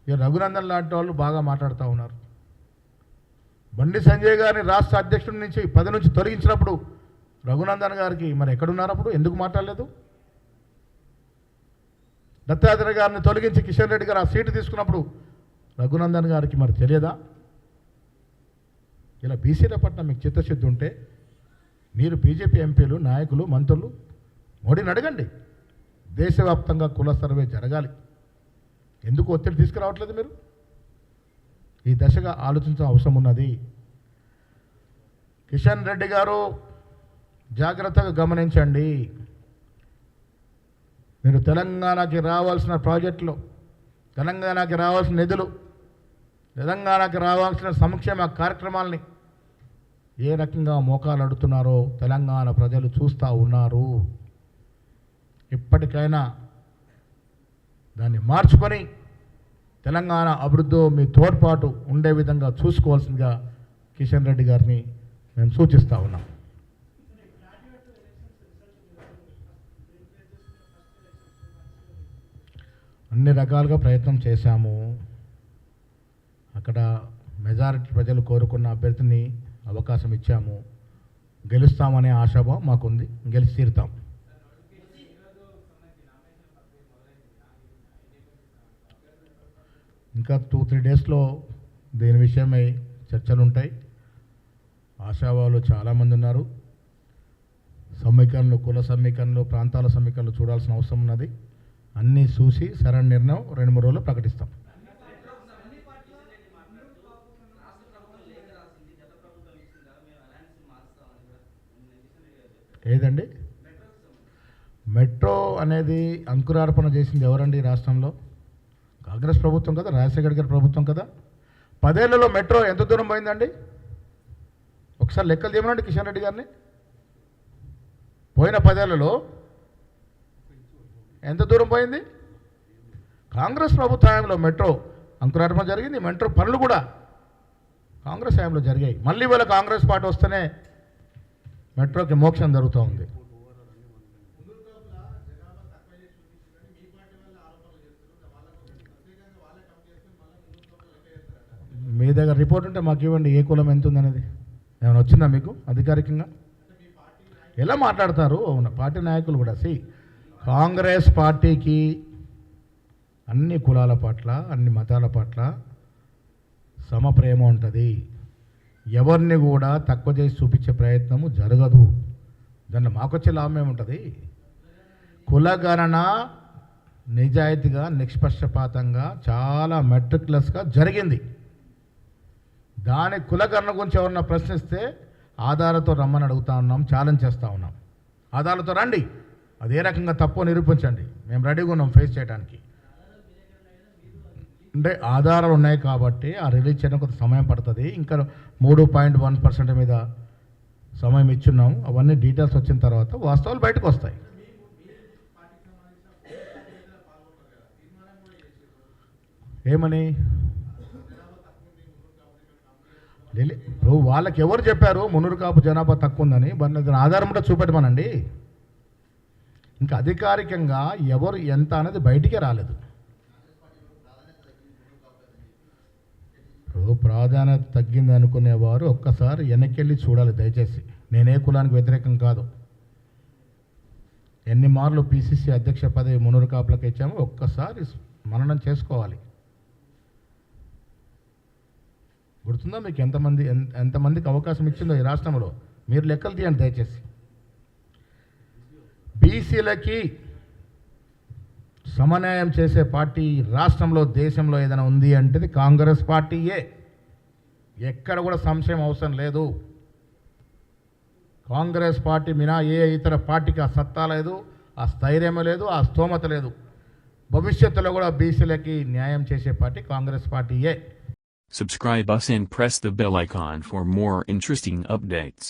ఇక రఘునందన్ లాంటి వాళ్ళు బాగా మాట్లాడుతూ ఉన్నారు. బండి సంజయ్ గారిని రాష్ట్ర అధ్యక్షుడి నుంచి పదవి నుంచి తొలగించినప్పుడు రఘునందన్ గారికి మరి ఎక్కడున్నారు, అప్పుడు ఎందుకు మాట్లాడలేదు? దత్తాత్రేయ గారిని తొలగించి కిషన్ రెడ్డి గారు ఆ సీటు తీసుకున్నప్పుడు రఘునందన్ గారికి మరి తెలియదా? ఇలా బీసీల పట్ల మీకు చిత్తశుద్ధి ఉంటే మీరు బీజేపీ ఎంపీలు, నాయకులు, మంత్రులు మోడీని అడగండి. దేశవ్యాప్తంగా కుల సర్వే జరగాలి. ఎందుకు ఒత్తిడి తీసుకురావట్లేదు? మీరు ఈ దశగా ఆలోచించాల్సిన అవసరం ఉన్నది. కిషన్ రెడ్డి గారు జాగ్రత్తగా గమనించండి. మీరు తెలంగాణకి రావాల్సిన ప్రాజెక్టులు, తెలంగాణకి రావాల్సిన నిధులు, తెలంగాణకి రావాల్సిన సంక్షేమ కార్యక్రమాలని ఏ రకంగా మోకాలు అడుగుతున్నారో తెలంగాణ ప్రజలు చూస్తూ ఉన్నారు. ఇప్పటికైనా దాన్ని మార్చుకొని తెలంగాణ అభివృద్ధి మీ తోడ్పాటు ఉండే విధంగా చూసుకోవాల్సిందిగా కిషన్ రెడ్డి గారిని మేము సూచిస్తూ ఉన్నాం. అన్ని రకాలుగా ప్రయత్నం చేశాము. అక్కడ మెజారిటీ ప్రజలు కోరుకున్న అభ్యర్థిని అవకాశం ఇచ్చాము. గెలుస్తామనే ఆశాభావం మాకుంది. గెలిచి తీరుతాం. ఇంకా 2-3 డేస్లో దీని విషయమై చర్చలు ఉంటాయి. ఆశావాళ్ళు చాలామంది ఉన్నారు. సమీకరణలు, కుల సమీకరణలు, ప్రాంతాల సమీకరణలు చూడాల్సిన అవసరం ఉన్నది. అన్నీ చూసి సరైన నిర్ణయం 2-3 రోజుల్లో ప్రకటిస్తాం. ఏదండి? మెట్రో అనేది అంకురార్పణ చేసింది ఎవరండి ఈ రాష్ట్రంలో? కాంగ్రెస్ ప్రభుత్వం కదా, రాజశేఖర్ గారి ప్రభుత్వం కదా. 10 ఏళ్లలో మెట్రో ఎంత దూరం పోయిందండి? ఒకసారి లెక్కలు తీయమనండి కిషన్ రెడ్డి గారిని. పోయిన 10 ఏళ్లలో ఎంత దూరం పోయింది? కాంగ్రెస్ ప్రభుత్వ హయాంలో మెట్రో అంకురార్పణ జరిగింది. మెట్రో పనులు కూడా కాంగ్రెస్ హయాంలో జరిగాయి. మళ్ళీ వీళ్ళ కాంగ్రెస్ పార్టీ వస్తేనే మెట్రోకి మోక్షం జరుగుతూ ఉంది. మీ దగ్గర రిపోర్ట్ ఉంటే మాకు ఇవ్వండి, ఏ కులం ఎంత ఉందనేది. ఏమైనా వచ్చిందా మీకు అధికారికంగా? ఎలా మాట్లాడతారు పార్టీ నాయకులు కూడా? కాంగ్రెస్ పార్టీకి అన్ని కులాల పట్ల, అన్ని మతాల పట్ల సమప్రేమ ఉంటుంది. ఎవరిని కూడా తక్కువ చేసి చూపించే ప్రయత్నము జరగదు. దాంట్లో మాకొచ్చే లాభం ఏముంటుంది? కులగణన నిజాయితీగా, నిష్పక్షపాతంగా, చాలా మెట్రిక్యులస్గా జరిగింది. దాని కులగణన గురించి ఎవరన్నా ప్రశ్నిస్తే ఆధారాలతో రమ్మని అడుగుతా ఉన్నాం, ఛాలెంజ్ చేస్తూ ఉన్నాం. ఆధారాలతో రండి, అదే రకంగా తప్పు నిరూపించండి, మేము రెడీగా ఉన్నాం ఫేస్ చేయడానికి. అంటే ఆధారాలు ఉన్నాయి కాబట్టి ఆ రిలీజ్ చేయడం కొంత సమయం పడుతుంది. ఇంకా 3.1% మీద సమయం ఇచ్చున్నాం. అవన్నీ డీటెయిల్స్ వచ్చిన తర్వాత వాస్తవాలు బయటకు వస్తాయి. ఏమని ఇప్పుడు వాళ్ళకి ఎవరు చెప్పారు మున్నూరు కాపు జనాభా తక్కువ ఉందని? దాని ఆధారం కూడా చూపెట్టమనండి. ఇంకా అధికారికంగా ఎవరు ఎంత అనేది బయటికే రాలేదు. ప్రాధాన్యత తగ్గింది అనుకునేవారు ఒక్కసారి వెనక్కి చూడాలి దయచేసి. నేనే కులానికి వ్యతిరేకం కాదు. ఎన్ని మార్లు పిసిసి అధ్యక్ష పదవి మున్నూరు కాపులకు ఇచ్చామో ఒక్కసారి మననం చేసుకోవాలి. గుర్తుందా మీకు ఎంతమందికి అవకాశం ఇచ్చిందో ఈ రాష్ట్రంలో? మీరు లెక్కలు తీయండి దయచేసి. బీసీలకి సమన్యాయం చేసే పార్టీ రాష్ట్రంలో, దేశంలో ఏదైనా ఉంది అంటే కాంగ్రెస్ పార్టీయే. ఎక్కడ కూడా సంశయం అవసరం లేదు. కాంగ్రెస్ పార్టీ మినా ఏ ఇతర పార్టీకి ఆ సత్తా లేదు, ఆ స్థైర్యమే లేదు, ఆ స్తోమత లేదు. భవిష్యత్తులో కూడా బీసీలకి న్యాయం చేసే పార్టీ కాంగ్రెస్ పార్టీయే. Subscribe us and press the bell icon for more interesting updates.